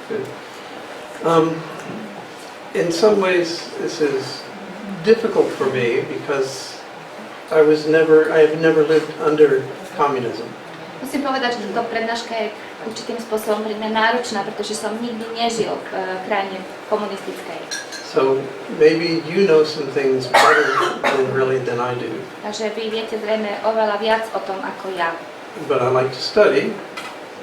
Good. In some ways, this is difficult for me because I have never lived under communism. Musím povedať, že táto prednáška je určitým spôsobom pre mňa náročná, pretože som nikdy nežil v krajine komunistickej. So maybe you know some things better than I do. Takže vy viete zrejme oveľa viac o tom ako ja. But I like to study.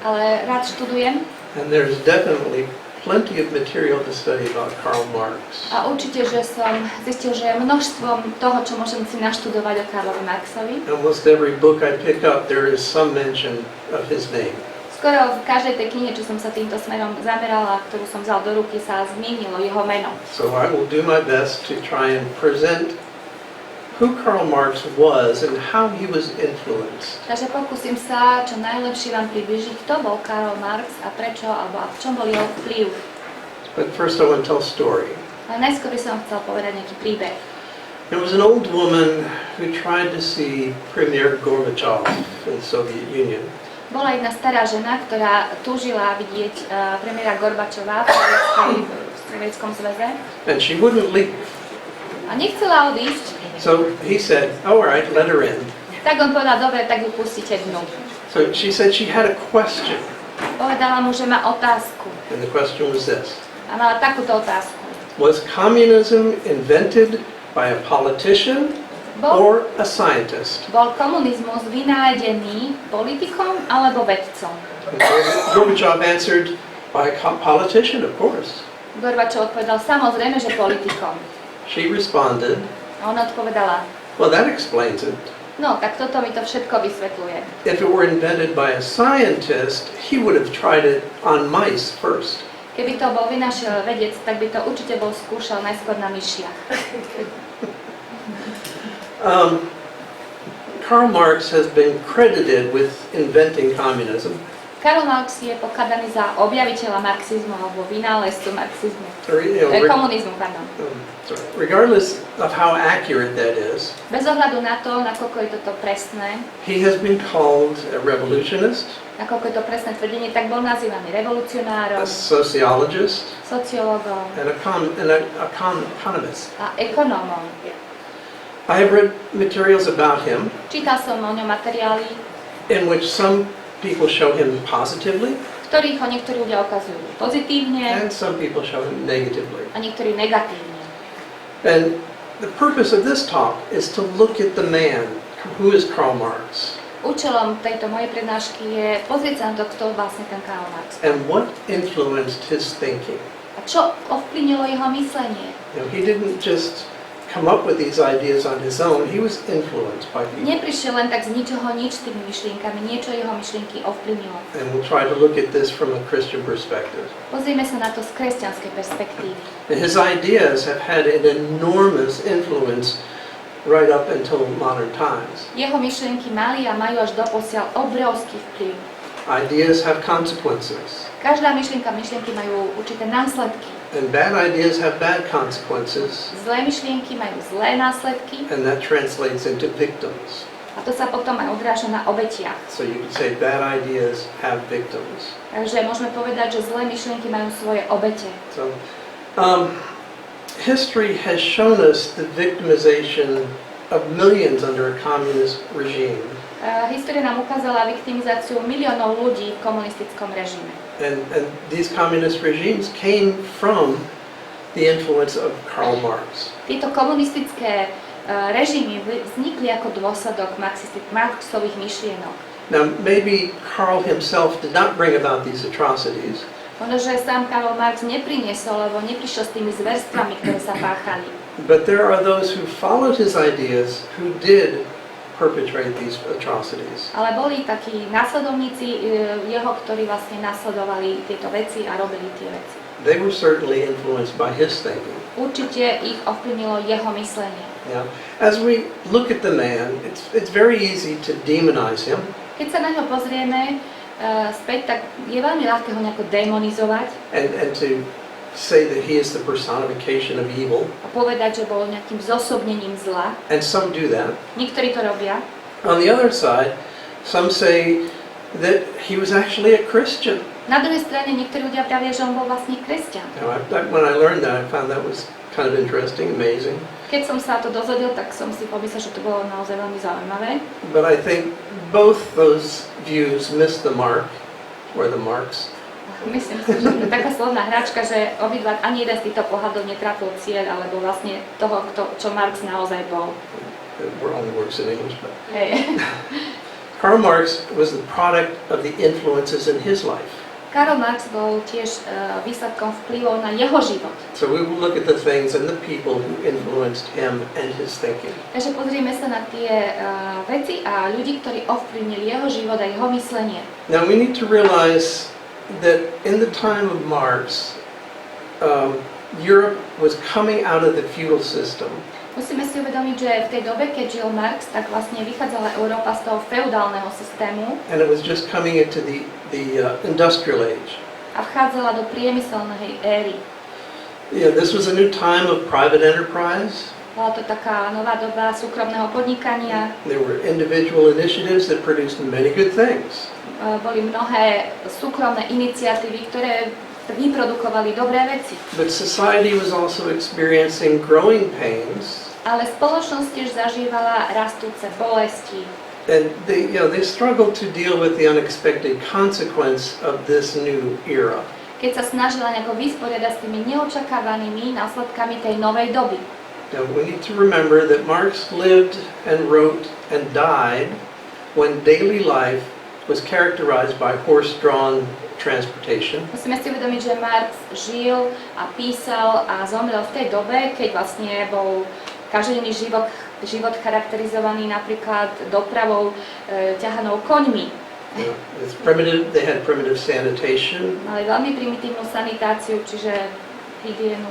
Ale rád študujem. And there's definitely plenty of material to study about Karl Marx. A určite, že som zistil, že je množstvom toho, čo môžem si naštudovať o Karlovi Marxovi. Almost every book I pick up, there is some mention of his name. Skoro v každej tej knihe, čo som sa týmto smerom zamerala, ktorú som vzal do ruky, sa zmienilo jeho meno. So I will do my best to try and present who Karl Marx was and how he was influenced. Takže pokúsim sa čo najlepšie vám približiť, kto bol Karl Marx a prečo, alebo v čom bol jeho vplyv. But first I want to tell a story. Ale najskôr by som chcel povedať nejaký príbeh. There was an old woman who tried to see Premier Gorbachev in the Soviet Union. Bola jedna stará žena, ktorá túžila vidieť premiéra Gorbačova v Sovietskom zväze. And she wouldn't leave. A nechcela odísť. So he said, all right, let her in. Tak on povedal, dobre, tak ju pustite dnu. So she said she had a question. Povedala mu, že má otázku. And the question was this. A mala takúto otázku. Was communism invented by a politician or a scientist? Bol komunizmus vynájdený politikom alebo vedcom? Gorbachev answered, by a politician, of course. Gorbačov odpovedal, samozrejme, že politikom. She responded, A ona odpovedala, well, that explains it. no, tak toto mi to všetko vysvetľuje. If it were invented by a scientist, he would have tried it on mice first. Keby to bol vynašiel vedec, tak by to určite bol skúšal najskôr na myšiach. Karl Marx has been credited with inventing communism. Karl Marx je pokladaný za objaviteľa marxizmu alebo vynálezcu marxizmu. Komunizmu, pardon. Regardless of how accurate that is, Bez ohľadu na to, nakoľko je toto presné, he has been called a revolutionist, nakoľko je to presné tvrdenie, tak bol nazývaný revolucionárom, a sociologist, sociológom and economist. a ekonómom. I have read materials about him Čítal som o ňom materiály, in which some people show him positively ktorých ho niektorí ľudia ukazujú pozitívne and some people show him negatively. a niektorí negatívne. And the purpose of this talk is to look at the man who is Karl Marx Účelom tejto mojej prednášky je pozrieť sa na to, kto vlastne ten Karl Marx. and what influenced his thinking. A čo ovplyvnilo jeho myslenie? You know, he didn't just come up with these ideas on his own, he was influenced by people. Neprišiel len tak z ničoho nič s tými myšlienkami, niečo jeho myšlienky ovplyvnilo. And we'll try to look at this from a Christian perspective. Pozrieme sa na to z kresťanskej perspektívy. And his ideas have had an enormous influence right up until modern times. Jeho myšlienky mali a majú až doposiaľ obrovský vplyv. Ideas have consequences. Každá myšlienky majú určité následky. And bad ideas have bad consequences. Zlé myšlienky majú zlé následky And that translates into victims. a to sa potom aj odráža na obetiach. So you could say bad ideas have victims. Takže môžeme povedať, že zlé myšlienky majú svoje obete. So history has shown us the victimization of millions under a communist regime. História nám ukázala viktimizáciu miliónov ľudí v komunistickom režime. And these communist regimes came from the influence of Karl Marx. Tieto komunistické režimy vznikli ako dôsledok Marxových myšlienok. Now maybe Karl himself did not bring about these atrocities. Možno, že sám Karl Marx nepriniesol, alebo neprišiel s tými zverstvami, ktoré sa páchali. But there are those who followed his ideas who did perpetrate these atrocities. Ale boli takí následovníci jeho, ktorí vlastne nasledovali tieto veci a robili tie veci. They were certainly influenced by his thinking. Určite ich ovplyvnilo jeho myslenie. Yeah. As we look at the man, it's very easy to demonize him. Keď sa na ňo pozrieme späť, tak je veľmi ľahké ho nejako demonizovať. And to say that he is the personification of evil. A povedať, že bol nejakým zosobnením zla. And some do that. Niektorí to robia. On the other side, some say that he was actually a Christian. Na druhej strane niektorí ľudia pravia, že on bol vlastne kresťan. When I learned that, I found that was kind of interesting, amazing. Keď som sa to dozvedel, tak som si pomyslel, že to bolo naozaj veľmi zaujímavé. But I think both those views missed the mark, or the marks. Myslím si, že to je taká slovná hračka, že obidva, ani jeden z týchto pohľadov netrafil cieľ, alebo vlastne toho, čo Marx naozaj bol. It only works in English, but Hej. Karl Marx was the product of the influences in his life. Karl Marx bol tiež výsledkom vplyvov na jeho život. So we will look at the things and the people who influenced him and his thinking. Takže pozrieme sa na tie veci a ľudí, ktorí ovplyvnili jeho život a jeho myslenie. Now we need to realize that in the time of Marx, Europe was coming out of the feudal system. Musíme si uvedomiť, že v tej dobe, keď žil Marx, tak vlastne vychádzala Európa z toho feudálneho systému And it was just coming into the industrial age. a vchádzala do priemyselnej éry. Yeah, this was a new time of private enterprise. Bola to taká nová doba súkromného podnikania. There were individual initiatives that produced many good things. Boli mnohé súkromné iniciatívy, ktoré vyprodukovali dobré veci. But society was also experiencing growing pains. Ale spoločnosť tiež zažívala rastúce bolesti. And they struggled to deal with the unexpected consequence of this new era. Keď sa snažila nejako vysporiadať s tými neočakávanými následkami tej novej doby. Now we need to remember that Marx lived and wrote and died when daily life was characterized by horse-drawn transportation. Musíme si uvedomiť, že Marx žil a písal a zomrel v tej dobe, keď vlastne bol každodenný život charakterizovaný napríklad dopravou ťahanou koňmi. It's primitive. They had primitive sanitation. Mali veľmi primitívnu sanitáciu, čiže hygienu.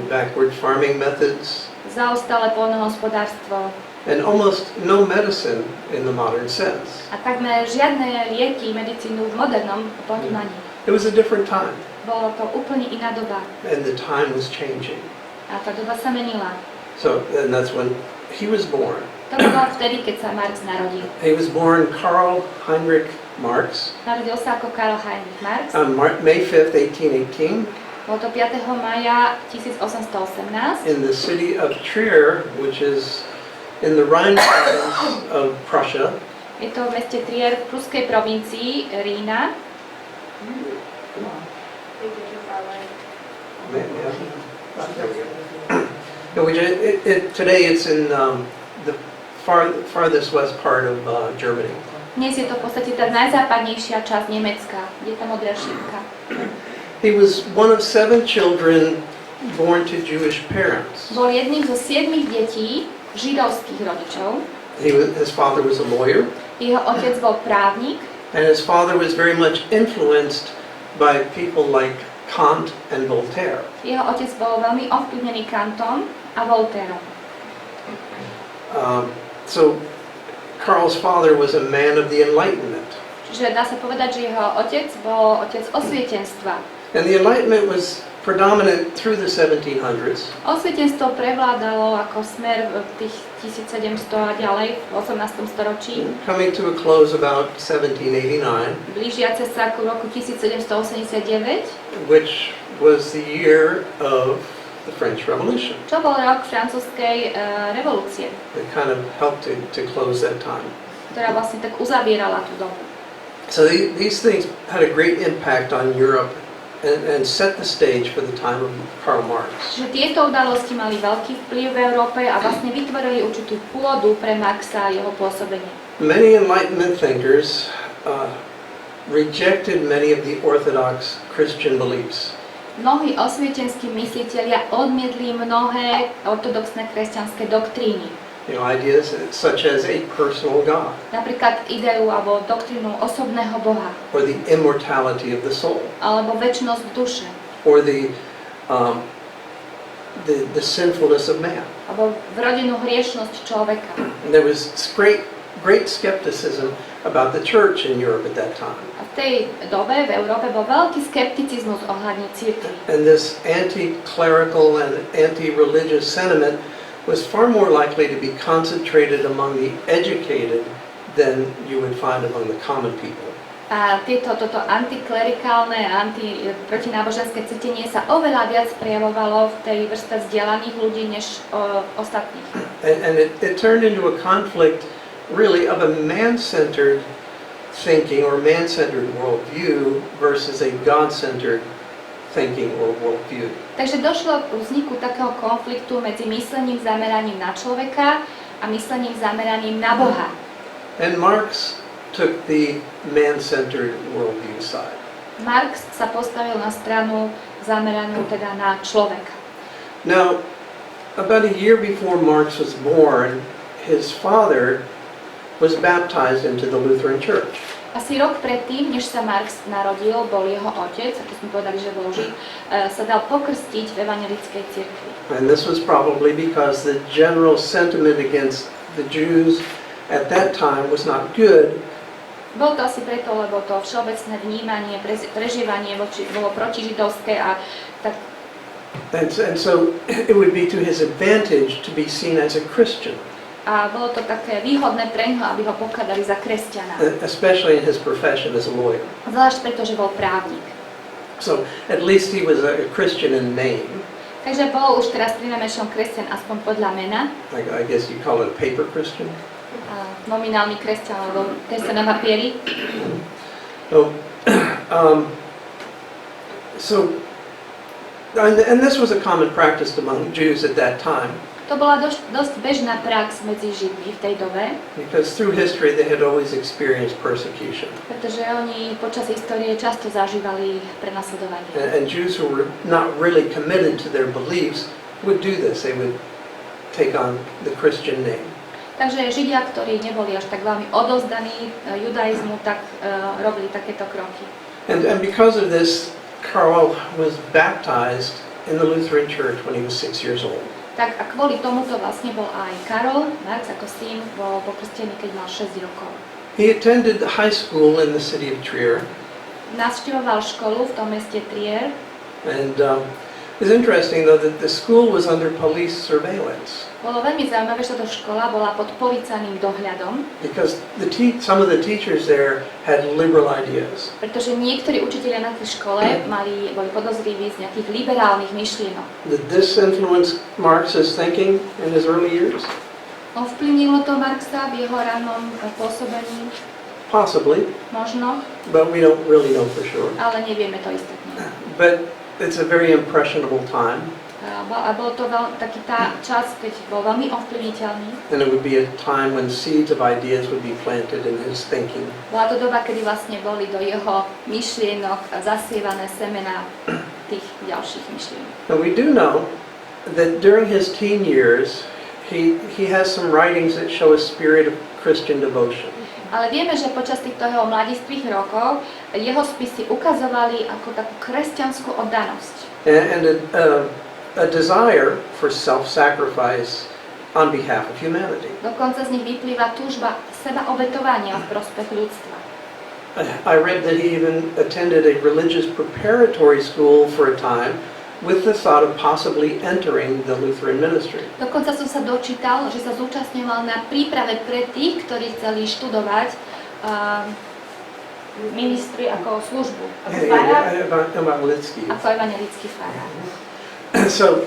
Backward farming methods. Zaostalé poľnohospodárstvo. And almost no medicine in the modern sense. A takmer žiadne lieky, medicínu v modernom ponímaní. It was a different time. Bolo to úplne iná doba. And the time was changing. A tá doba sa menila. So, and that's when he was born. To bolo vtedy, keď sa Marx narodil. He was born Karl Heinrich Marx Narodil sa ako Karl Heinrich Marx. on May 5th, 1818 Bolo to 5. mája 1818 in the city of Trier, which is in the Rhine province of Prussia. Je to v meste Trier v pruskej provincii Rína. Today it's in the farthest west part of Germany. Dnes je to v podstate tá najzápadnejšia časť Nemecka, kde je tá modrá šípka. He was one of 7 children born to Jewish parents. Bol jedným zo 7 detí židovských rodičov. His father was a lawyer. Jeho otec bol právnik. And his father was very much influenced by people like Kant and Voltaire. Jeho otec bol veľmi ovplyvnený Kantom a Voltairom. So Karl's father was a man of the Enlightenment. Čiže dá sa povedať, že jeho otec bol otec osvietenstva. And the Enlightenment was predominant through the 1700s. Osvietenstvo prevládalo ako smer v tých 1700 a ďalej v 18. storočí. Coming to a close about 1789, Blížiace sa ku roku 1789, which was the year of the French Revolution. čo bol rok francúzskej revolúcie, It kind of helped to close that time. ktorá vlastne tak uzavierala tú dobu. So these things had a great impact on Europe and set the stage for the time of Karl Marx. Čiže tieto udalosti mali veľký vplyv v Európe a vlastne vytvorili určitú pôdu pre Marxa a jeho pôsobenie. Many Enlightenment thinkers rejected many of the orthodox Christian beliefs. Mnohí osvietenskí myslitelia odmietli mnohé ortodoxné kresťanské doktríny. Ideas such as a personal God. Napríklad ideu alebo doktrínu osobného Boha. Or the immortality of the soul. Alebo večnosť duše. Or the sinfulness of man. Alebo vrodenú hriešnosť človeka. And there was great skepticism about the church in Europe at that time. A v tej dobe v Európe bol veľký skepticizmus ohľadne cirkvi. And this anti-clerical and anti-religious sentiment was far more likely to be concentrated among the educated than you would find among the common people. A toto antiklerikálne, protináboženské cítenie sa oveľa viac prejavovalo v tej vrste vzdelaných ľudí než ostatných. And it turned into a conflict really of a man-centered thinking or man-centered worldview versus a God-centered thinking or worldview. Takže došlo k vzniku takého konfliktu medzi myslením zameraním na človeka a myslením zameraním na Boha. And Marx took the man-centered worldview side. Marx sa postavil na stranu zameranú teda na človeka. Now, about a year before Marx was born, his father was baptized into the Lutheran Church. Asi rok predtým, než sa Marx narodil, bol jeho otec, ako sme povedali, že bol Žid, sa dal pokrstiť v evanjelickej cirkvi. And this was probably because the general sentiment against the Jews at that time was not good. Bolo to asi preto, lebo to všeobecné vnímanie, prežívanie bolo protižidovské a tak. And so it would be to his advantage to be seen as a Christian. A bolo to také výhodné pre ňoho, aby ho pokladali za kresťana. Especially in his profession as a lawyer. Zvlášť preto, že bol právnik. So at least he was a Christian in name. Takže bol už teraz prinajmenšom kresťan aspoň podľa mena. I guess you call it a paper Christian. Nominálny kresťan, alebo kresťan na papieri. And this was a common practice among Jews at that time. To bola dosť bežná prax medzi Židmi v tej dobe. Because through history they had always experienced persecution. Pretože oni počas histórie často zažívali prenasledovanie. And Jews who were not really committed to their beliefs would do this. They would take on the Christian name. Takže Židia, ktorí neboli až tak veľmi odovzdaní judaizmu, tak robili takéto kroky. And because of this, Karl was baptized in the Lutheran Church when he was 6 years old. Tak a kvôli tomuto vlastne bol aj Karol Marx ako syn bol pokrstený, keď mal 6 rokov. He attended high school in the city of Trier. Navštevoval školu v tom meste Trier. And it's interesting though that the school was under police surveillance. Bolo veľmi zaujímavé, že táto škola bola pod policajným dohľadom. Because some of the teachers there had liberal ideas. Pretože niektorí učitelia na tej škole boli podozriví z nejakých liberálnych myšlienok. Did this influence Marx's thinking in his early years? Ovplyvnilo to Marxa v jeho rannom pôsobení? Possibly. Možno. But we don't really know for sure. Ale nevieme to istotne. But it's a very impressionable time. A bolo to taký tá čas, keď bol veľmi ovplyvniteľný. And it would be a time when seeds of ideas would be planted in his thinking. Bola to doba, kedy vlastne boli do jeho myšlienok zasievané semená tých ďalších myšlienok. Now we do know that during his teen years, he has some writings that show a spirit of Christian devotion. Ale vieme, že počas týchto jeho mladistvých rokov jeho spisy ukazovali ako takú kresťanskú oddanosť. And a desire for self-sacrifice on behalf of humanity. Dokonca z nich vyplýva túžba seba obetovania v prospech ľudstva. I read that he even attended a religious preparatory school for a time with the thought of possibly entering the Lutheran ministry. Dokonca som sa dočítal, že sa zúčastňoval na príprave pre tých, ktorí chceli študovať ministry ako službu. Ako evanjelický farár. So,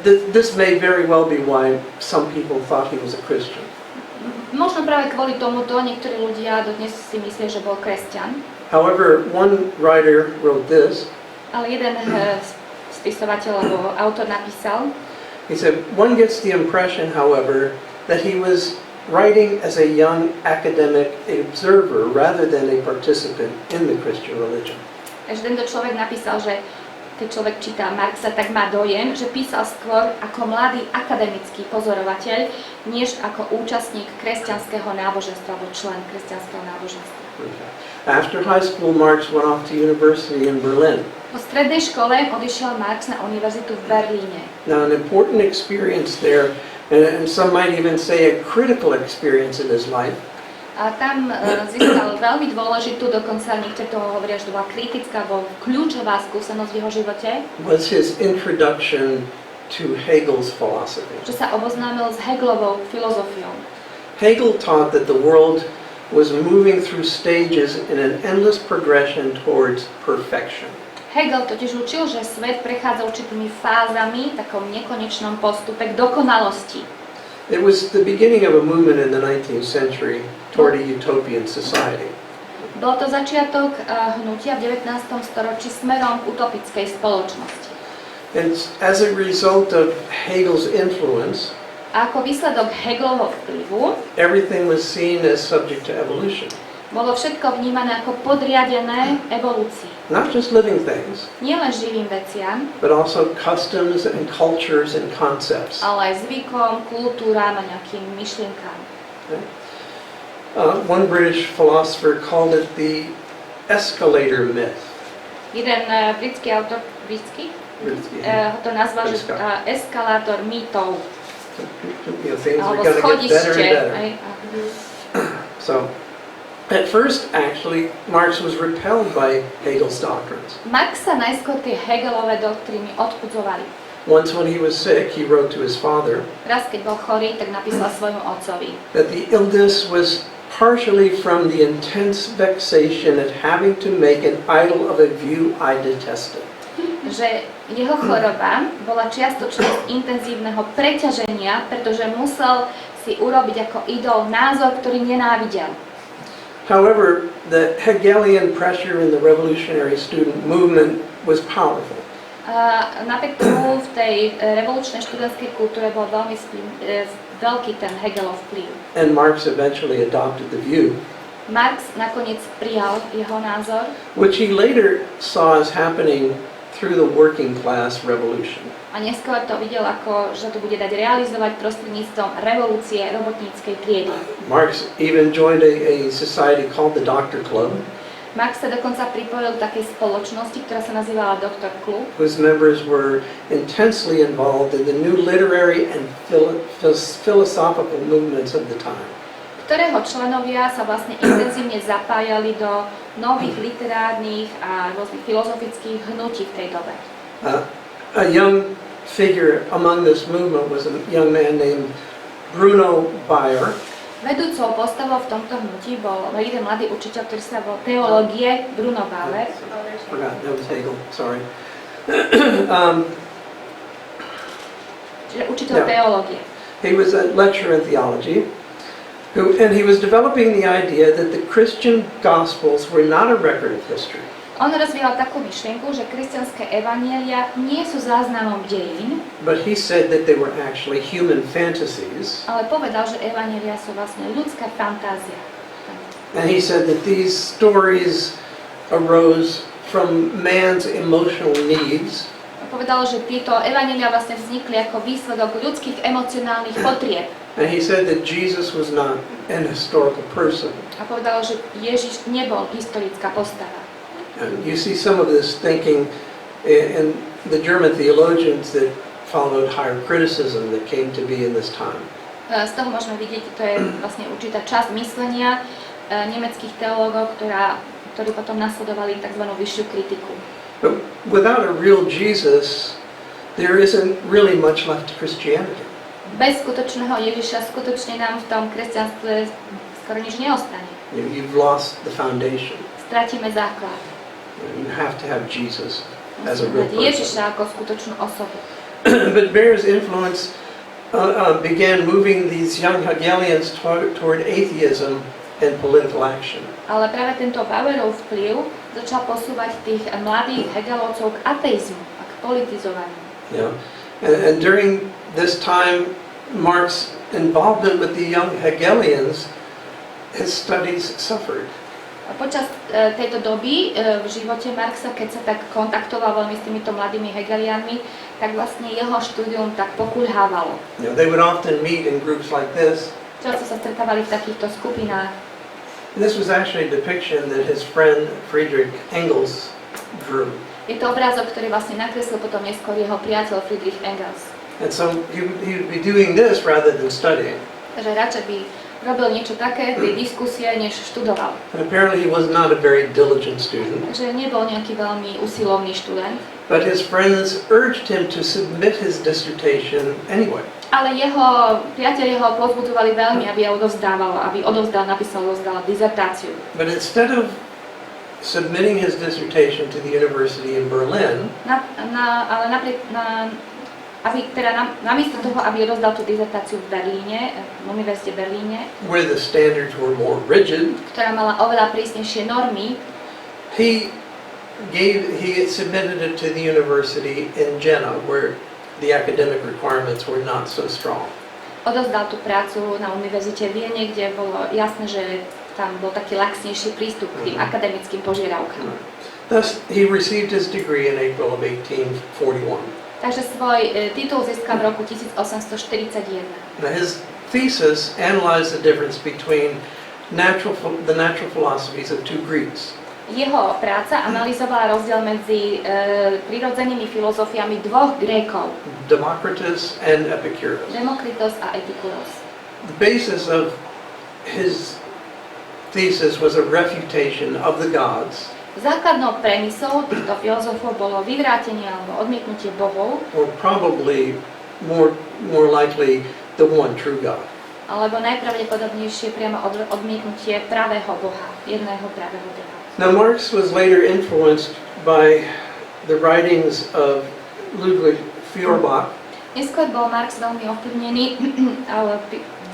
this may very well be why some people thought he was a Christian. Možno práve kvôli tomuto niektorí ľudia dodnes si myslia, že bol kresťan. However, one writer wrote this. Ale jeden spisovateľ alebo autor napísal. He said, one gets the impression, however, that he was writing as a young academic observer rather than a participant in the Christian religion. Takže tento človek napísal, že keď človek číta Marxa, tak má dojem, že písal skôr ako mladý akademický pozorovateľ, než ako účastník kresťanského náboženstva alebo člen kresťanského náboženstva. After high school, Marx went off to university in Berlin. Po strednej škole odišiel Marx na univerzitu v Berlíne. Now, an important experience there, and some might even say a critical experience in his life. A tam získal veľmi dôležitú, dokonca niektorí toho hovoria, že to bola kritická, alebo kľúčová skúsenosť v jeho živote. Was his introduction to Hegel's philosophy. Že sa oboznámil s Hegelovou filozofiou. Hegel taught that the world was moving through stages in an endless progression towards perfection. Hegel totiž učil, že svet prechádza určitými fázami, takom nekonečnom postupe k dokonalosti. It was the beginning of a movement in the 19th century toward a utopian society. Bol to začiatok hnutia v 19. storočí smerom k utopickej spoločnosti. And as a result of Hegel's influence, A ako výsledok Hegelovho vplyvu everything was seen as subject to evolution. bolo všetko vnímané ako podriadené evolúcii. Not just living things, Nielen živým veciam, but also customs and cultures and concepts. ale aj zvykom, kultúram a nejakým myšlienkám. One British philosopher called it the escalator myth. Jeden britský autor, to nazval, že eskalátor mýtov, Things are alebo going to get better schodište. and better. So, at first, actually, Marx was repelled by Hegel's doctrines. Marx sa najskôr tie Hegelové doktríny odpudzovali. Once when he was sick, he wrote to his father Raz, keď bol chorý, tak napísal svojmu otcovi, that the illness was partially from the intense vexation at having to make an idol of a view I detested. že jeho choroba bola čiastočne z intenzívneho preťaženia, pretože musel si urobiť ako idol názor, ktorý nenávidel. However, the Hegelian pressure in the revolutionary student movement was powerful. Napriek tomu v tej revolučnej študentskej kultúre bol veľmi veľký ten Hegelov vplyv. And Marx eventually adopted the view, Marx nakoniec prijal jeho názor, which he later saw as happening through the working class revolution. a neskôr to videl ako, že to bude dať realizovať prostredníctvom revolúcie robotníckej triedy. Marx even joined a society called the Doctor Club, Marx sa dokonca pripojil k takej spoločnosti, ktorá sa nazývala Doktor Klub, whose members were intensely involved in the new literary and philosophical movements of the time. ktorého členovia sa vlastne intenzívne zapájali do nových literárnych a rôznych filozofických hnutí v tej dobe. A young figure among this movement was a young man named Bruno Bayer. Vedúcou postavou v tomto hnutí bol jeden mladý učiteľ, ktorý sa volal teológie Bruno Bauer. Forgot, that was Hegel, sorry. Čiže učiteľ teológie. He was a lecturer in theology, and he was developing the idea that the Christian Gospels were not a record of history. On rozvíjal takú myšlienku, že kresťanské evanjelia nie sú záznamom dejín, But he said that they were actually human fantasies. ale povedal, že evanjelia sú vlastne ľudská fantázia. And he said that these stories arose from man's emotional needs, Povedal, že tieto evanjelia vlastne vznikli ako výsledok ľudských emocionálnych potrieb. and he said that Jesus was not an historical person. A povedal, že Ježiš nebol historická postava. And you see some of this thinking in the German theologians that followed higher criticism that came to be in this time. Z toho môžeme vidieť, to je vlastne určitá časť myslenia nemeckých teológov, ktorí potom nasledovali tzv. Vyššiu kritiku. But without a real Jesus, there isn't really much left to Christianity. Bez skutočného Ježiša skutočne nám v tom kresťanstve skoro nič neostane. You've lost the foundation. Stratíme základ. You have to have Jesus as a real Musíme mať person. Ježiša ako skutočnú osobu. But Bayer's influence began moving these young Hegelians toward atheism and political action. Ale práve tento Bauerov vplyv začal posúvať tých mladých Hegelovcov k ateizmu a k politizovaniu. Yeah. And during this time, Marx's involvement with the young Hegelians, his studies suffered. Počas tejto doby v živote Marxa, keď sa tak kontaktoval veľmi s týmito mladými Hegelianmi, tak vlastne jeho štúdium tak pokuľhávalo. You know, they would often meet in groups like this. Často sa stretávali v takýchto skupinách. And this was actually a depiction that his friend Friedrich Engels drew. Je to obrázok, ktorý vlastne nakreslil potom neskôr jeho priateľ Friedrich Engels. And so he would be doing this rather than studying. Takže radšej by robil niečo také, tej diskusie, než študoval. And apparently he was not a very diligent student. Takže nebol nejaký veľmi usilovný študent. But his friends urged him to submit his dissertation anyway. Ale priatelia ho povzbudzovali veľmi, aby napísal dizertáciu. But instead of submitting his dissertation to the university in Berlin, namiesto toho, aby odovzdal tú dizertáciu v Berlíne, v univerzite Berlíne, where the standards were more rigid, ktorá mala oveľa prísnejšie normy, he submitted it to the university in Jena, where the academic requirements were not so strong. Odovzdal tú prácu na univerzite v Viene, kde bolo jasné, že tam bol taký laxnejší prístup k tým akademickým požiadavkám. Thus, he received his degree in April of 1841. Takže svoj titul získal v roku 1841. Now, his thesis analyzed the difference between the natural philosophies of two Greeks. Jeho práca analyzovala rozdiel medzi prirodzenými filozofiami dvoch Grékov. Democritus and Epicurus. Demokritos a Epikuros. The basis of his thesis was a refutation of the gods. Základnou premisou týchto filozofov bolo vyvrátenie alebo odmietnutie bohov, or probably more likely the one true God. Alebo najpravdepodobnejšie priamo odmietnutie pravého boha, jedného pravého boha. Now Marx was later influenced by the writings of Ludwig Feuerbach. Neskôr bol Marx veľmi ovplyvnený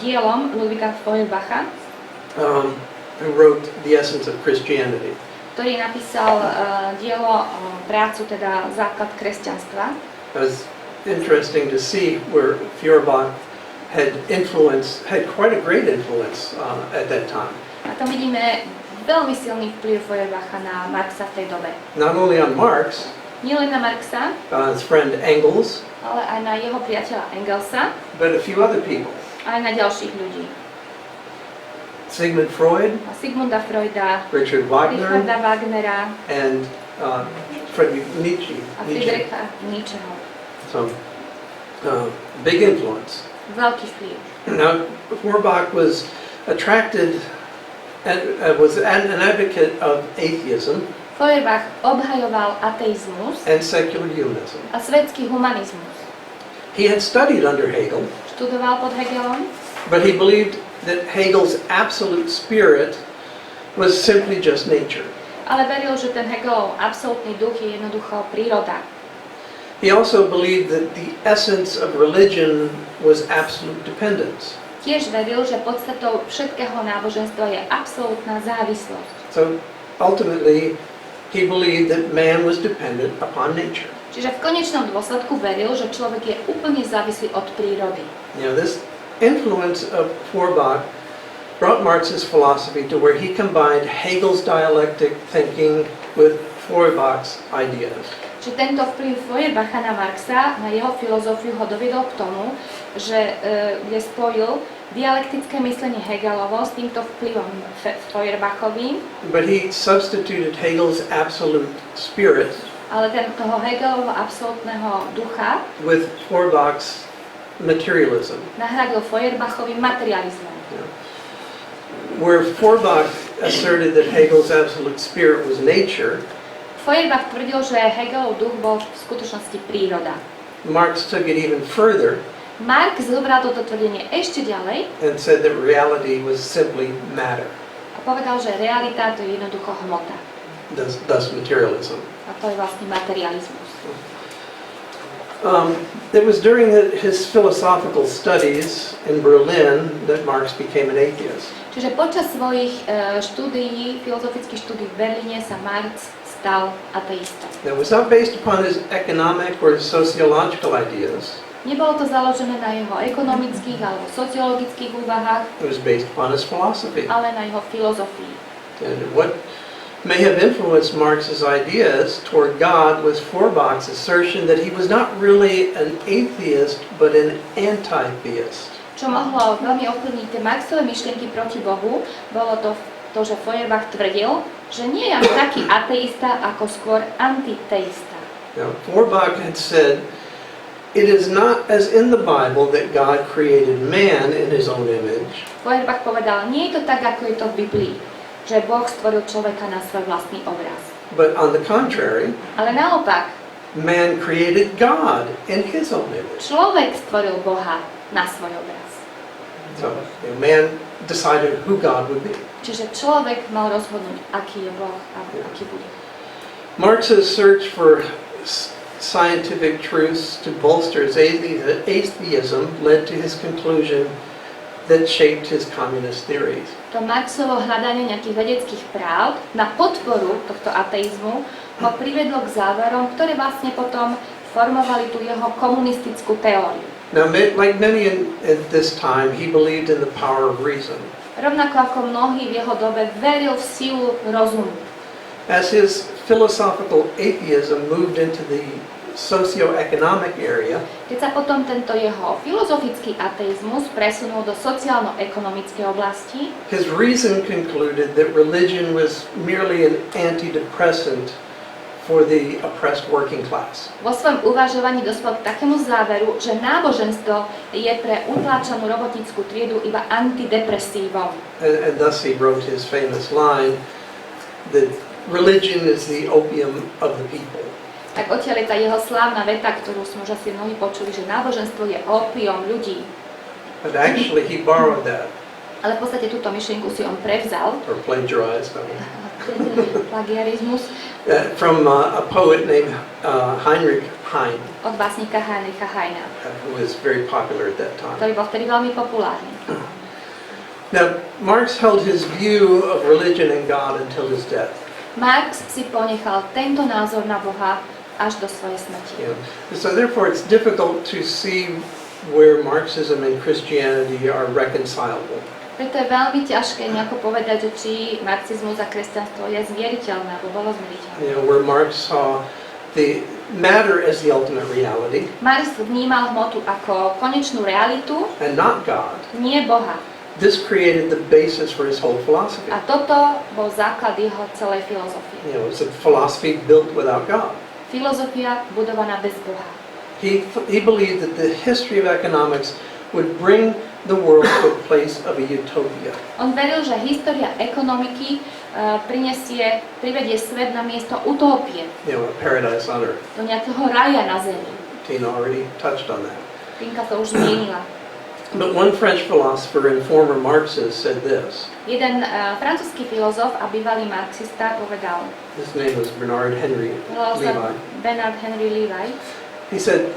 dielom Ludwiga Feuerbacha, who wrote The Essence of Christianity. Ktorý napísal prácu, teda základ kresťanstva. It was interesting to see where Feuerbach had quite a great influence at that time. A tam vidíme veľmi silný vplyv Feuerbacha na Marxa v tej dobe. Not only on Marx, Nielen na Marxa, his friend Engels, ale aj na jeho priateľa Engelsa, but a few other people. aj na ďalších ľudí. Sigmund Freud, Sigmunda Freuda, Richard Wagner, Richarda Wagnera and Friedrich Nietzsche. a Friedricha Nietzscheho. So, big influence. Veľký vplyv. Now, Feuerbach was attracted and was an advocate of atheism Feuerbach obhajoval ateizmus and secular humanism. a svetský humanizmus. He had studied under Hegel, Študoval pod Hegelom, but he believed that Hegel's absolute spirit was simply just nature. ale veril, že ten Hegelov absolútny duch je jednoducho príroda. He also believed that the essence of religion was absolute dependence. Tiež veril, že podstatou všetkého náboženstva je absolútna závislosť. So ultimately, he believed that man was dependent upon nature. Čiže v konečnom dôsledku veril, že človek je úplne závislý od prírody. You know, this influence of Feuerbach brought Marx's philosophy to where he combined Hegel's dialectic thinking with Feuerbach's ideas. Čiže tento vplyv Feuerbacha na Marxa, na jeho filozofiu ho dovedol k tomu, že kde spojil dialektické myslenie Hegelovo s týmto vplyvom Feuerbachovým. But he substituted Hegel's absolute spirit Ale toho Hegelovho absolútneho ducha with Feuerbach's materialism. nahradil Feuerbachovým materializmom. Where Feuerbach asserted that Hegel's absolute spirit was nature, Feuerbach tvrdil, že Hegelov duch bol v skutočnosti príroda. Marx took it even further Marx zobral toto tvrdenie ešte ďalej and said that reality was simply matter, a povedal, že realita to je jednoducho hmota. thus materialism. A to je vlastne materializmus. It was during his philosophical studies in Berlin that Marx became an atheist. Čiže počas svojich filozofických štúdií v Berlíne sa Marx stal ateistom. It was not based upon his economic or sociological ideas. Nebolo to založené na jeho ekonomických alebo sociologických úvahách, It was based upon his philosophy. ale na jeho filozofii. And what may have influenced Marx's ideas toward God was Feuerbach's assertion that he was not really an atheist, but an anti-theist. Čo mohlo veľmi ovplyvniť tie Marxové myšlienky proti Bohu, bolo to, že Feuerbach tvrdil, že nie je taký ateista, ako skôr antiteista. Now, Feuerbach had said, "It is not as in the Bible that God created man in his own image, Feuerbach povedal, nie je to tak, ako je to v Biblii, že Boh stvoril človeka na svoj vlastný obraz. but on the contrary, Ale naopak, man created God in his own image." človek stvoril Boha na svoj obraz. So, man decided who God would be. Čiže človek mal rozhodnúť, aký je Boh a aký bude. Marx's search for scientific truths to bolster his atheism led to his conclusion that shaped his communist theories. To Marxovo hľadanie nejakých vedeckých práv na podporu tohto ateizmu ho privedlo k záverom, ktoré vlastne potom formovali tú jeho komunistickú teóriu. Now, like many at this time, he believed in the power of reason. Rovnako ako mnohí v jeho dobe veril v silu rozumu. As his philosophical atheism moved into the socio-economic area, Keď sa potom tento jeho filozofický ateizmus presunul do sociálno-ekonomickej oblasti, his reason concluded that religion was merely an antidepressant for the oppressed working class. vo svojom uvažovaní dospel k takému záveru, že náboženstvo je pre utláčanú robotnícku triedu iba antidepresívom. And thus he wrote his famous line that religion is the opium of the people. Tak odtiaľ je tá jeho slávna veta, ktorú sme už asi mnohí počuli, že náboženstvo je ópium ľudí. But actually he borrowed that, Ale v podstate túto myšlienku si on prevzal, or plagiarized, plagiarizmus, from a poet named Heinrich Heine, od básnika Heinricha Heina, who was very popular at that time. ktorý bol vtedy veľmi populárny. Now, Marx held his view of religion and God until his death. Marx si ponechal tento názor na Boha až do svojej smrti. Yeah. So therefore it's difficult to see where Marxism and Christianity are reconcilable. Preto je veľmi ťažké nejako povedať, že či marxizmus a kresťanstvo je zmieriteľné, alebo bolo zmieriteľné. You know, where Marx saw the matter as the ultimate reality Marx vnímal hmotu ako konečnú realitu, and not God. nie Boha. This created the basis for his whole philosophy. A toto bol základ jeho celej filozofie. You know, it's a philosophy built without God. Filozofia budovaná bez Boha. He believed that the history of economics would bring the world to a place of a utopia. On veril, že história ekonomiky privedie svet na miesto utópie, You know, a paradise on earth. do nejakého raja na zemi. Tina already touched on that. Tinka to už zmienila. But one French philosopher and former Marxist said this. Jeden francúzsky filozof a bývalý marxista povedal, His name was Bernard Henry volal sa Levi. Bernard Henry Levi, He said,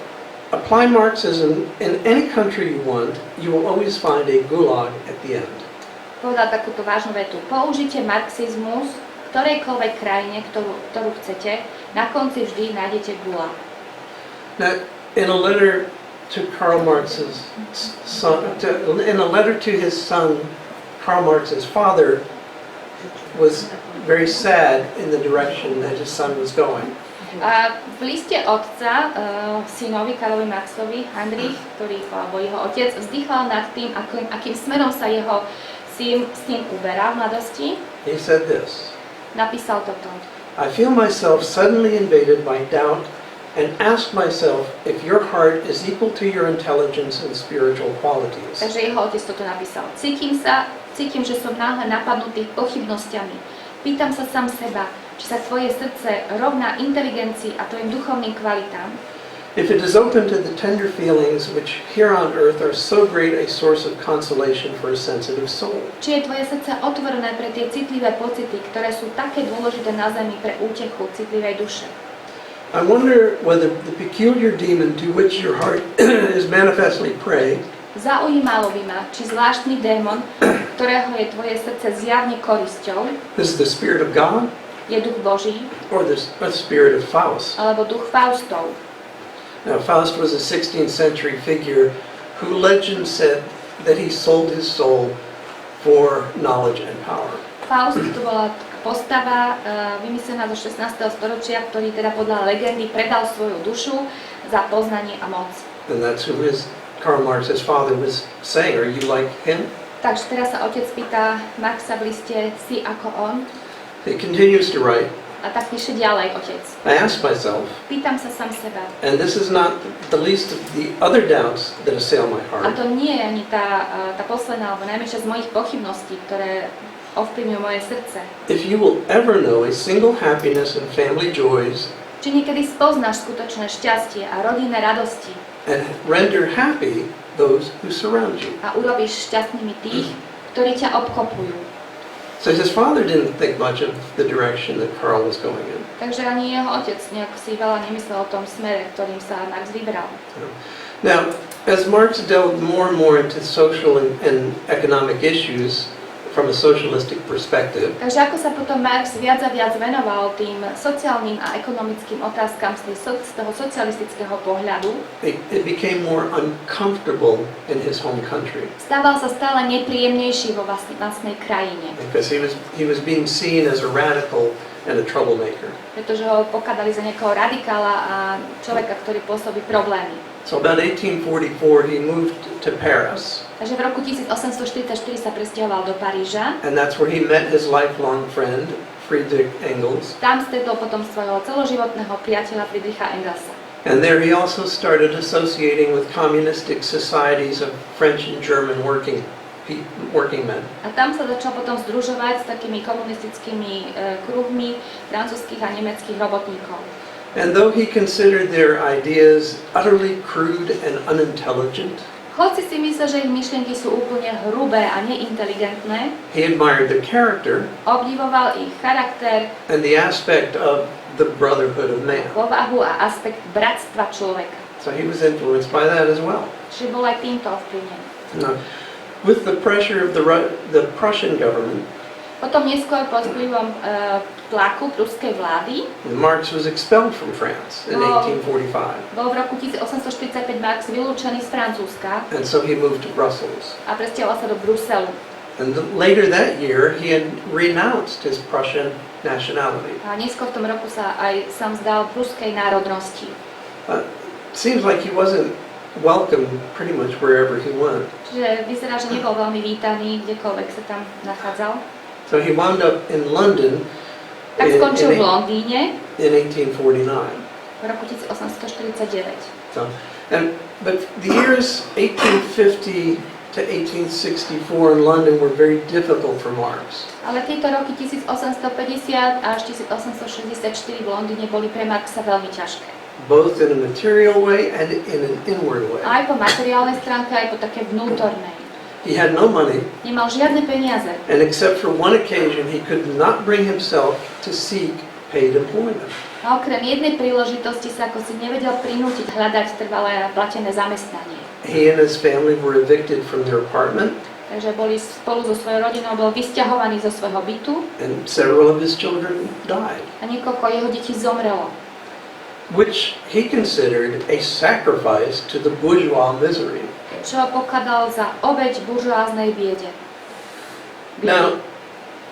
apply Marxism in any country you want, you will always find a gulag at the end. povedal takúto vážnu vetu. Použite marxizmus v ktorejkoľvek krajine, ktorú chcete, na konci vždy nájdete gulag. Now, in a letter to Karl Marx's son, in a letter to his son, Karl Marx's father was very sad in the direction that his son was going. A v liste otca synovi Karlovi Marxovi, Heinrich, ktorý bol jeho otec, vzdychal nad tým, akým smerom sa jeho syn uberá v mladosti. He said this. Napísal toto. I feel myself suddenly invaded by doubt and ask myself if your heart is equal to your intelligence and spiritual qualities. Takže jeho otec toto napísal. Cítim, že som náhle napadnutý pochybnosťami. Pýtam sa sám seba, či sa tvoje srdce rovná inteligencii a tvojim duchovným kvalitám. If it is open to the tender feelings which here on earth are so great a source of consolation for a sensitive soul. Či je tvoje srdce otvorené pre tie citlivé pocity, ktoré sú také dôležité na zemi pre útechu citlivej duše. I wonder whether the peculiar demon to which your heart is manifestly prey Zaujímalo by ma, či zvláštny démon, ktorého je tvoje srdce zjavne korisťou, is the spirit of God je duch Boží, or the spirit of Faust. alebo duch Faustov. Now, Faust was a 16th century figure who legend said that he sold his soul for knowledge and power. Faust to bola postava vymyslená zo 16. storočia, ktorý teda podľa legendy predal svoju dušu za poznanie a moc. And that's who Karl Marx, his father, was saying. Are you like him? Takže teraz sa otec pýta Marxa v liste, si ako on? He continues to write, A tak píše ďalej otec. I ask myself, Pýtam sa sám seba. and this is not the least of the other doubts that assail my A heart, to nie je ani tá posledná, alebo najmenšia z mojich pochybností, ktoré ovplyvňujú moje srdce. if you will ever know a single happiness and family joys Či niekedy spoznáš skutočné šťastie a rodinné radosti and render happy those who surround you. a urobíš šťastnými tých, ktorí ťa obklopujú. So his father didn't think much of the direction that Karl was going in. Takže ani jeho otec nejak si veľa nemyslel o tom smere, ktorým sa Marx vybral. Now, as Marx delved more and more into social and economic issues from a socialistic perspective, Takže ako sa potom Marx viac a viac venoval tým sociálnym a ekonomickým otázkam z toho socialistického pohľadu, it became more uncomfortable in his home country. stával sa stále nepríjemnejší vo vlastnej krajine. Because he was being seen as a radical and a troublemaker. Pretože ho pokladali za nejakého radikála a človeka, ktorý pôsobí problémy. So about 1844 he moved to Paris. Takže v roku 1844 sa presťahoval do Paríža. And that's where he met his lifelong friend, Friedrich Engels. Tam stretol potom svojho celoživotného priateľa Friedricha Engelsa. And there he also started associating with communistic societies of French and German working men. A tam sa začal potom združovať s takými komunistickými kruhmi francúzskych a nemeckých robotníkov. And though he considered their ideas utterly crude and unintelligent, Hoci si myslel, že ich myšlienky sú úplne hrubé a neinteligentné, he admired their character obdivoval ich charakter, and the aspect of the brotherhood of man. povahu a aspekt bratstva človeka. So he was influenced by that as well. Čiže bol aj týmto ovplyvnený. Now, with the pressure of the Prussian government, Potom neskôr pod vplyvom tlaku pruskej vlády Marx was expelled from France in 1845. bol v roku 1845 Marx vylúčený z Francúzska And so he moved to Brussels. a presťahoval sa do Bruselu. And later that year, he had renounced his Prussian nationality. A neskôr v tom roku sa aj sám zdal pruskej národnosti. Seems like he wasn't welcome pretty much wherever he went. Čiže vyzerá, že nebol veľmi vítaný, kdekoľvek sa tam nachádzal. So he wound up in London Tak skončil v Londýne in 1849. v roku 1849. So, but the years 1850 to 1864 in London were very difficult for Marx. Ale tieto roky 1850 až 1864 v Londýne boli pre Marxa veľmi ťažké. Both in a material way and in an inward way. Aj po materiálnej stránke, aj po také vnútornej. He had no money, Nemal žiadne peniaze. and except for one occasion, he could not bring himself to seek paid employment. A okrem jednej príležitosti sa ako si nevedel prinútiť hľadať trvalé a platené zamestnanie. He and his family were evicted from their apartment, Takže boli spolu so svojou rodinou, bol vysťahovaný zo svojho bytu and several of his children died, a niekoľko jeho detí zomrelo. which he considered a sacrifice to the bourgeois misery. Čo ho pokladal za obeť buržoáznej biede. Now,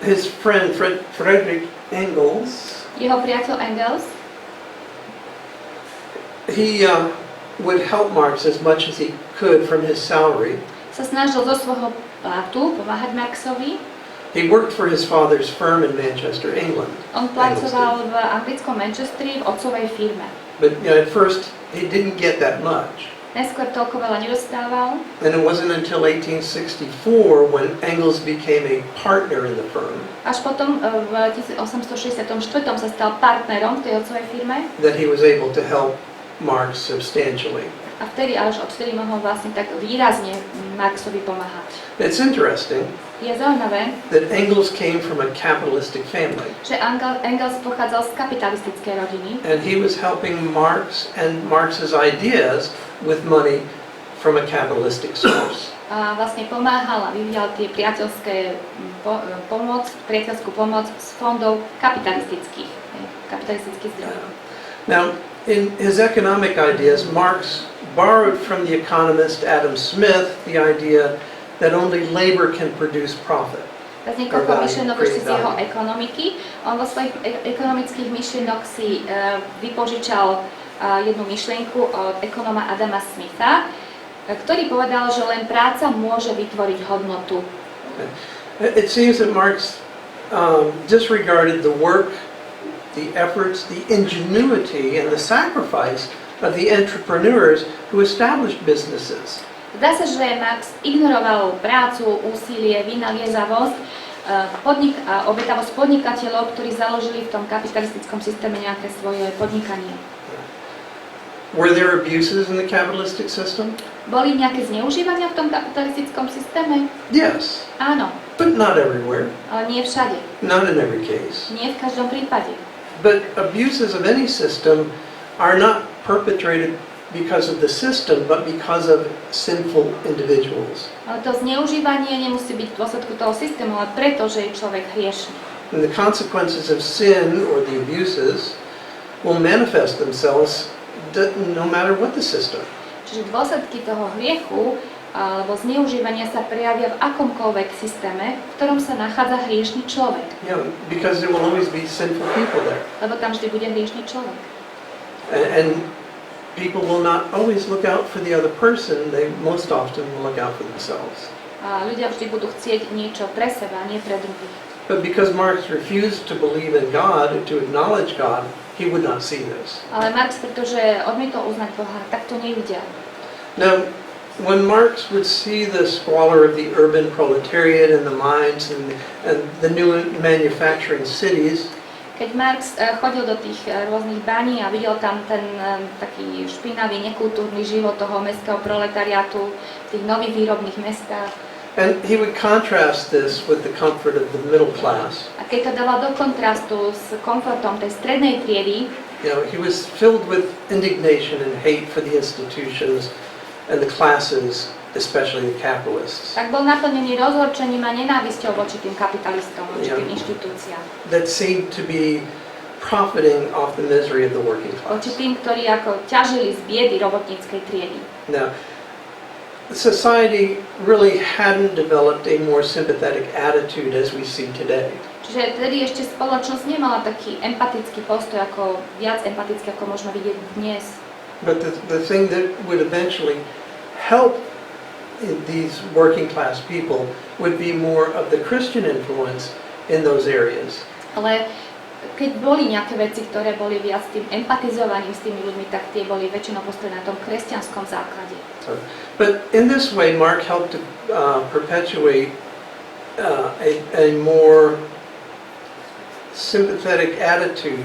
his friend Friedrich Engels, Jeho priateľ Engels he would help Marx as much as he could from his salary. sa snažil zo svojho platu pomáhať Marxovi. He worked for his father's firm in Manchester, England. On pracoval v anglickom Manchesteri v otcovej firme. But at first, he didn't get that much. Neskôr toľko veľa nedostával. And it wasn't until 1864 when Engels became a partner in the firm Až potom v 1864 sa stal partnerom v tej otcovej firme. that he was able to help Marx substantially. A vtedy, až odvtedy mohol vlastne tak výrazne Marxovi pomáhať. It's interesting Je zaujímavé, that Engels came from a capitalistic family, že Engels pochádzal z kapitalistickej rodiny and he was helping Marx and Marx's ideas with money from a capitalistic source. a vlastne pomáhal a vyvíjal tie priateľskú pomoc z fondov kapitalistických zdrojov. Now, in his economic ideas, Marx borrowed from the economist Adam Smith the idea that only labor can produce profit. Teraz niekoľko myšlienok ešte z jeho ekonomiky. On vo svojich ekonomických myšlienok si vypožičal jednu myšlienku od ekonóma Adama Smitha, ktorý povedal, že len práca môže vytvoriť hodnotu. It seems that Marx disregarded the work, the efforts, the ingenuity, and the sacrifice of the entrepreneurs who established businesses. Zdá sa, že Marx ignoroval prácu, úsilie, vynaliezavosť a obetavosť podnikateľov, ktorí založili v tom kapitalistickom systéme nejaké svoje podnikanie. Were there abuses in the capitalistic system? Boli nejaké zneužívania v tom kapitalistickom systéme? Yes, Áno, but not everywhere, ale nie všade, not in every case. nie v každom prípade. But abuses of any system are not perpetrated because of the system, but because of sinful individuals. Ale to zneužívanie nemusí byť v dôsledku toho systému, ale preto, že je človek hriešný. And the consequences of sin or the abuses will manifest themselves no matter what the system. Čiže dôsledky toho hriechu alebo zneužívania sa prejavia v akomkoľvek systéme, v ktorom sa nachádza hriešný človek. Yeah, because there will always be sinful people there. Lebo tam vždy bude hriešný človek. And people will not always look out for the other person, they most often will look out for themselves. A ľudia vždy budú chcieť niečo pre seba, nie pre druhých. But because Marx refused to believe in God, to acknowledge God, he would not see this. Ale Marx, pretože odmietol uznať Boha, tak to nevidel. Now, when Marx would see the squalor of the urban proletariat and the mines and the new manufacturing cities, keď Marx chodil do tých rôznych baní a videl tam ten taký špinavý, nekultúrny život toho mestského proletariátu v tých nových výrobných mestách, and he would contrast this with the comfort of the middle class. a keď to dával do kontrastu s komfortom tej strednej triedy, He was filled with indignation and hate for the institutions and the classes, especially the capitalists, tak bol naplnený rozhorčením a nenávisťou voči tým kapitalistom, voči tým inštitúciám. that seemed to be profiting off the misery of the working Voči class. tým, ktorí ako ťažili z biedy robotníckej triedy. Now, society really hadn't developed a more sympathetic attitude as we see today. Čiže tedy ešte spoločnosť nemala taký empatický postoj, ako viac empatický, ako môžeme vidieť dnes. But the thing that would eventually help these working class people would be more of the Christian influence in those areas. Ale keď boli nejaké veci, ktoré boli viac tým empatizovaním s tými ľuďmi, tak tie boli väčšinou postavené na tom kresťanskom základe. But in this way, Marx helped to perpetuate a more sympathetic attitude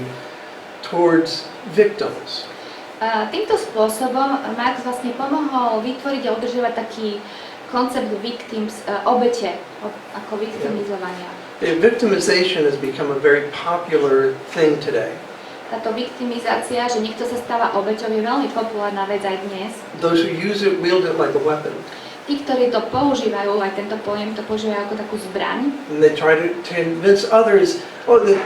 towards victims. Týmto spôsobom Marx vlastne pomohol vytvoriť a udržiavať taký koncept victims, obete, ako viktimizovania. Victimization has become a very popular thing today. Táto viktimizácia, že niekto sa stáva obeťou, je veľmi populárna vec aj dnes. Those who use it wield it like a weapon. Tí, ktorí to používajú, aj tento pojem, to používajú ako takú zbraň. And they try to convince others, that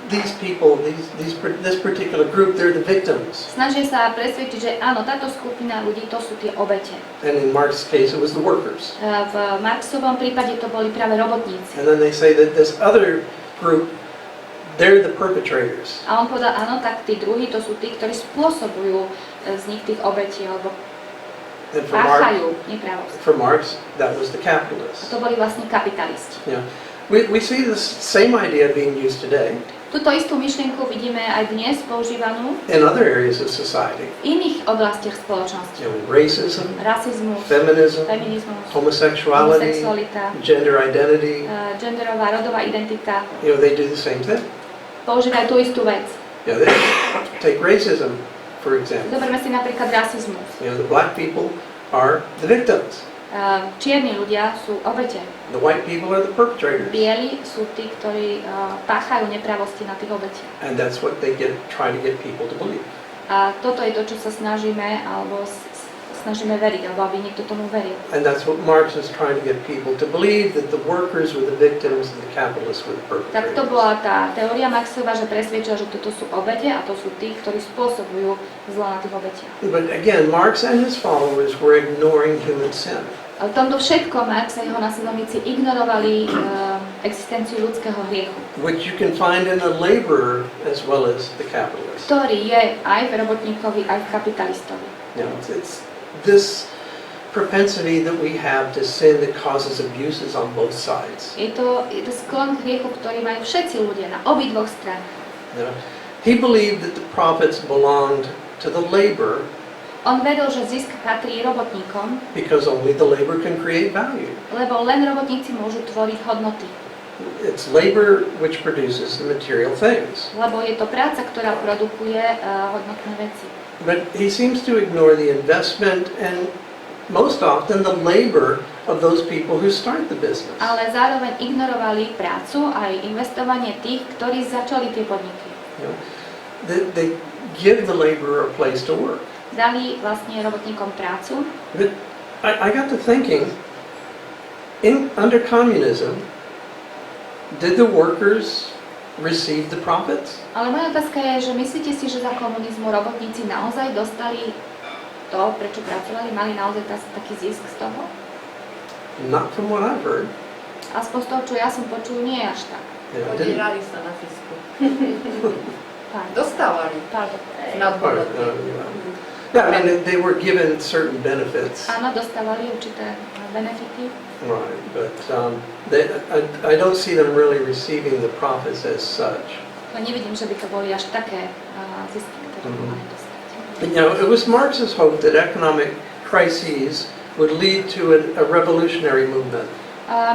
these people, this particular group, they're the victims. Snažia sa presvedčiť, že áno, táto skupina ľudí, to sú tie obete. And in Marx's case, it was the workers. V Marxovom prípade to boli práve robotníci. And then they say that this other group, they're the perpetrators. A on povedal, áno, tak tí druhí, to sú tí, ktorí spôsobujú z nich tých obetí, alebo And páchajú nepravosť. for Marx, that was the A capitalists. to boli vlastne kapitalisti. Yeah. We see this same idea being used today Túto istú myšlienku vidíme aj dnes používanú in other areas of society. v iných oblastiach spoločnosti. Racism, Rasizmus, feminism, feminizmus, homosexuality, homosexualita, gender identity. genderová, rodová identita. They do the same thing. Používajú tú istú vec. They take racism, for example. Zoberme si napríklad rasizmus. The black people are the victims. Čierni ľudia sú obete. The white people are the perpetrators. Bieli sú tí, ktorí páchajú nepravosti na tých obetiach. And that's what they try to get people to believe. A toto je to, čo sa snažíme, alebo snažíme veriť, alebo aby niekto tomu veril. And that's what Marx is trying to get people to believe, that the workers were the victims and the capitalists were the Tak to perpetrators. bola tá teória Marxova, že presvedčila, že toto sú obete a to sú tí, ktorí spôsobujú zlo na tých obetiach. But again, Marx and his followers were ignoring human sin. A v tomto všetko Marx a jeho nasledovníci ignorovali existenciu ľudského hriechu, Which you can find in a laborer as well as the capitalist. ktorý je aj v robotníkovi, aj v kapitalistovi. It's this propensity that we have to sin that causes abuses on both sides. Je to sklon k hriechu, ktorý majú všetci ľudia na obidvoch stranách. He believed that the profits belonged to the labor On vedel, že zisk patrí robotníkom, because only the labor can create value. lebo len robotníci môžu tvoriť hodnoty. It's labor which produces the material things. Lebo je to práca, ktorá produkuje hodnotné veci. But he seems to ignore the investment and most often the labor of those people who start the business. Ale zároveň ignorovali prácu aj investovanie tých, ktorí začali tie podniky. You know, they give the laborer a place to work. Dali vlastne robotníkom prácu. But I got to thinking, under communism, did the workers receive the profits? Ale moja otázka je, že myslíte si, že za komunizmu robotníci naozaj dostali to, prečo pracovali, mali naozaj taký zisk z toho? Not from what I've heard. Aspoň z toho, čo ja som počul, nie až tak. Yeah, Podierali sa na fisku. Pardon. Dostávali Pardon. nadhodnoty. Yeah, I mean, they were given certain benefits. Áno, dostávali určité benefity. Right, but I don't see them really receiving the profits as such. To nevidím, že by to boli až také zisky, ktoré by mali dostať. You know, it was Marx's hope that economic crises would lead to a revolutionary movement.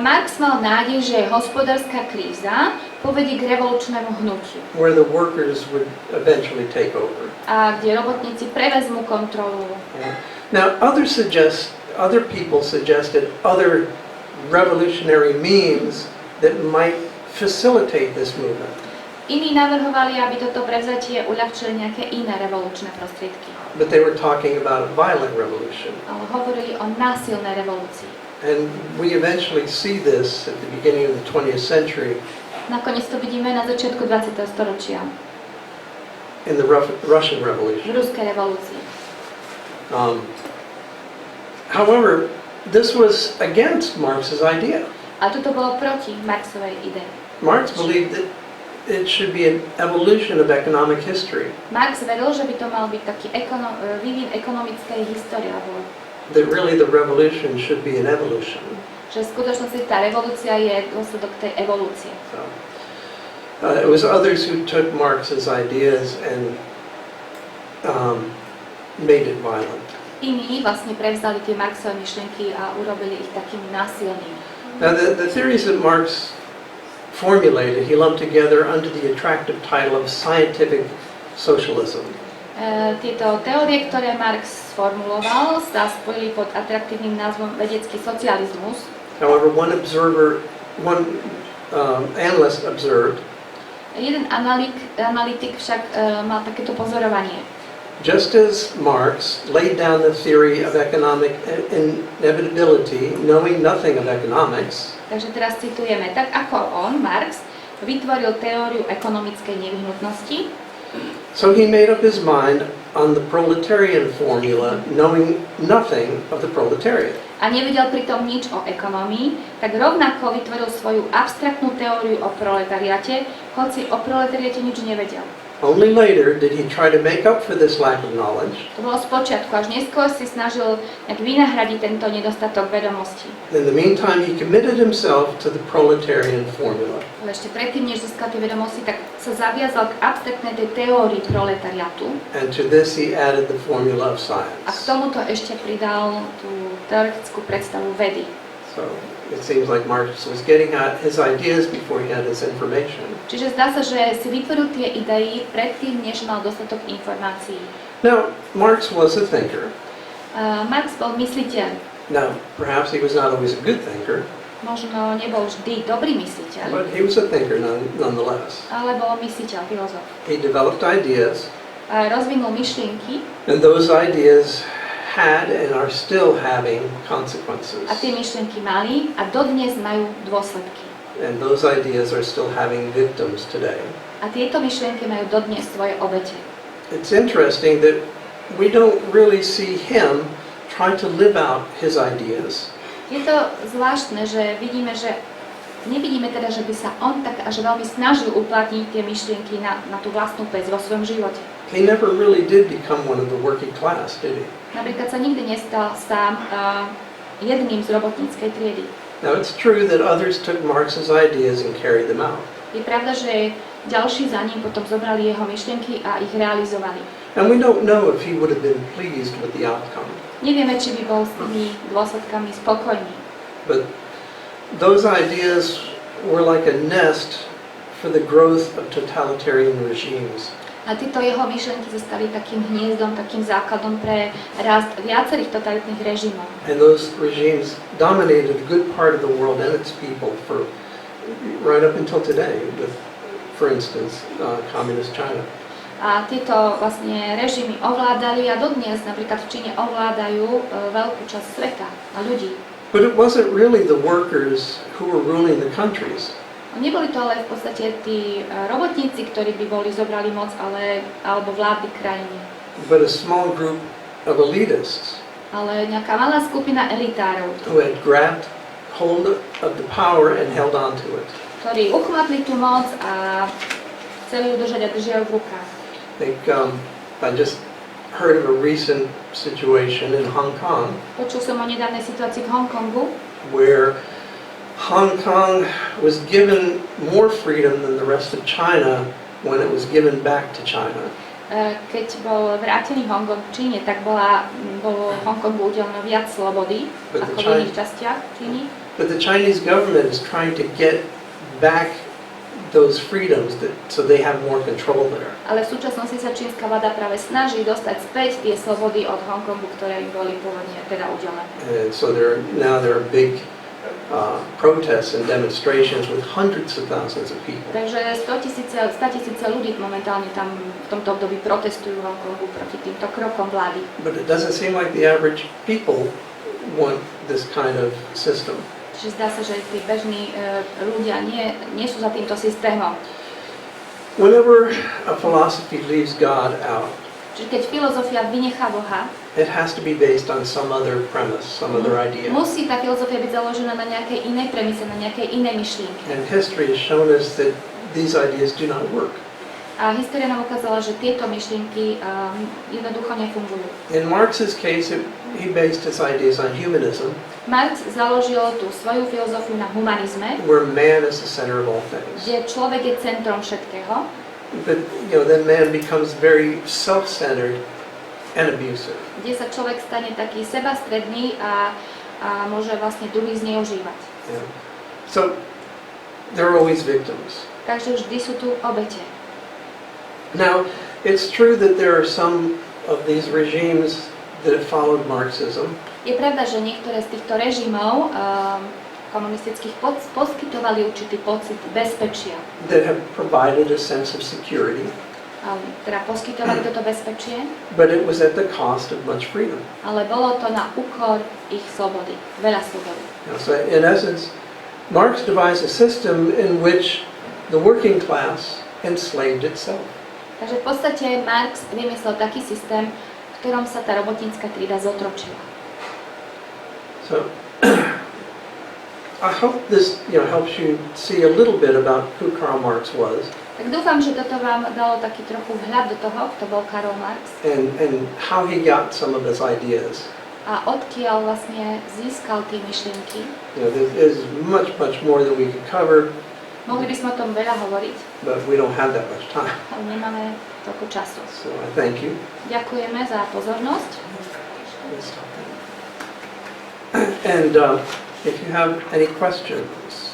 Marx mal nádej, že hospodárska kríza povedie k revolučnému hnutiu. Where the workers would eventually take over. A kde robotníci prevezmú kontrolu. Yeah. Now, other people suggested other revolutionary means that might facilitate this movement. Iní navrhovali, aby toto prevzatie uľahčili nejaké iné revolučné prostriedky. But they were talking about a violent revolution. Ale hovorili o násilnej revolúcii. And we eventually see this at the beginning of the 20th century Nakoniec to vidíme na začiatku 20. storočia. in the Russian V Revolution. ruskej revolúcii. However, this was against Marx's idea. A toto bolo proti Marxovej idei. Marx believed that it should be an evolution of economic history. Marx veril, že by to mal byť taký vývin ekonomickej histórie, alebo That really the revolution should be an evolution. že v skutočnosti tá revolúcia je dôsledok tej evolúcie. So, it was others who took Marx's ideas and made it violent. Iní vlastne prevzali tie Marxové myšlienky a urobili ich takými násilnými. Now, the theories that Marx formulated, he lumped together under the attractive title of scientific socialism. Tieto teórie, ktoré Marx sformuloval, sa spojili pod atraktívnym názvom vedecký socializmus. However, one analyst observed, Jeden analytik však mal takéto pozorovanie. just as Marx laid down the theory of economic inevitability, knowing nothing of economics, Takže teraz citujeme, tak ako on, Marx, vytvoril teóriu ekonomickej nevyhnutnosti, so he made up his mind on the proletarian formula, knowing nothing of the proletariat. a nevedel pritom nič o ekonomii, tak rovnako vytvoril svoju abstraktnú teóriu o proletariate, hoci o proletariate nič nevedel. Only later did he try to make up for this lack of knowledge. To bolo spočiatku, až neskôr si snažil nejak vynahradiť tento nedostatok vedomostí. In the meantime, he committed himself to the proletarian formula. Ale ešte predtým, než získal tie vedomosti, tak sa zaviazal k abstraktnej tej teórii proletariatu. And to this he added the formula of A k science. tomuto ešte pridal tú teoretickú predstavu vedy. So it seems like Marx was getting at his ideas before he had his information. Čiže zdá sa, že si vytvoril tie idei predtým, než mal dostatok informácií. Now, Marx was a thinker. Marx bol mysliteľ. Now, perhaps he was not always a good thinker, Možno nebol vždy dobrý mysliteľ, but he was a thinker nonetheless. ale bol mysliteľ, filozof. He developed ideas, Rozvinul myšlienky and those ideas had and are still having consequences. a tie myšlienky mali a dodnes majú dôsledky. And those ideas are still having victims today. A tieto myšlienky majú dodnes svoje obete. It's interesting that we don't really see him try to live out his ideas. Je to zvláštne, že nevidíme teda, že by sa on tak až veľmi snažil uplatniť tie myšlienky na tú vlastnú pec vo svojom živote. He never really did become one of the working class, did he? Napríklad sa nikdy nestal sám jedným z robotníckej triedy. Now, it's true that others took Marx's ideas and carried them out. Je pravda, že ďalší za ním potom zobrali jeho myšlienky a ich realizovali. And we don't know if he would have been pleased with the outcome. Nevieme, či by bol s tými dôsledkami spokojný. But those ideas were like a nest for the growth of totalitarian regimes. A tieto jeho myšlienky sa stali takým hniezdom, takým základom pre rast viacerých totalitných režimov. And those regimes dominated a good part of the world and its people for right up until today, with, for instance, communist China. A tieto vlastne režimy ovládali a dodnes napríklad v Číne ovládajú veľkú časť sveta a ľudí. But it wasn't really the workers who were ruling the countries. Neboli to ale v podstate tí robotníci, ktorí by zobrali moc, alebo vládli krajiny. But a small group of elitists Ale nejaká malá skupina elitárov, who had grabbed hold of the power and held on to it. ktorí uchmatli tú moc a chceli ju držať a držia ju v rukách. I just heard of a recent situation in Hong Kong Počul som o nedávnej situácii v Hongkongu, where Hong Kong was given more freedom than the rest of China when it was given back to China. Keď bol vrátený Hongkong v Číne, tak bolo Hongkongu udelené viac slobody ako v iných častiach Číny. But the Chinese government is trying to get back those freedoms so they have more control there. Ale v súčasnosti sa čínska vláda práve snaží dostať späť tie slobody od Hongkongu, ktoré im boli pôvodne teda udelené. And so there are big protests and demonstrations with hundreds of thousands of people. Takže 100 000 ľudí momentálne tam v tomto období protestujú v Hongkongu proti týmto krokom vlády. But it doesn't seem like the average people want this kind of system. Čiže zdá sa, že tí bežní ľudia nie sú za týmto systémom. Whenever a philosophy leaves God out, Čiže keď filozofia vynechá Boha, it has to be based on some other premise, some other idea. musí tá filozofia byť založená na nejakej inej premise, na nejakej inej myšlienke. And history has shown us that these ideas do not work. A história nám ukázala, že tieto myšlienky jednoducho nefungujú. In Marx's case, he based his ideas on humanism, Marx založil tú svoju filozofiu na humanizme, where man is the center of all things. kde človek je centrom všetkého, But then man becomes very self-centered and abusive. kde sa človek stane taký sebastredný a môže vlastne druhých zneužívať. Yeah. So there are always victims. Takže vždy sú tu obete. Now, it's true that there are some of these regimes that have followed Marxism, Je pravda, že niektoré z týchto režimov komunistických poskytovali určitý pocit bezpečia. that have provided a sense of security, Teda poskytovali toto bezpečie, but it was at the cost of much freedom. ale bolo to na úkor ich slobody, veľa slobody. So in essence, Marx devised a system in which the working class enslaved itself. Takže v podstate Marx vymyslel taký systém, v ktorom sa tá robotnícka trída zotročila. So I hope this helps you see a little bit about who Karl Marx was Tak dúfam, že toto vám dalo taký trochu vhľad do toho, kto bol Karl Marx and how he got some of his ideas. a odkiaľ vlastne získal tie myšlienky. There's much more that we could cover, Mohli by sme o tom veľa hovoriť, but we don't have that much time. ale nemáme toľko času. So I thank you. Ďakujeme za pozornosť. And if you have any questions.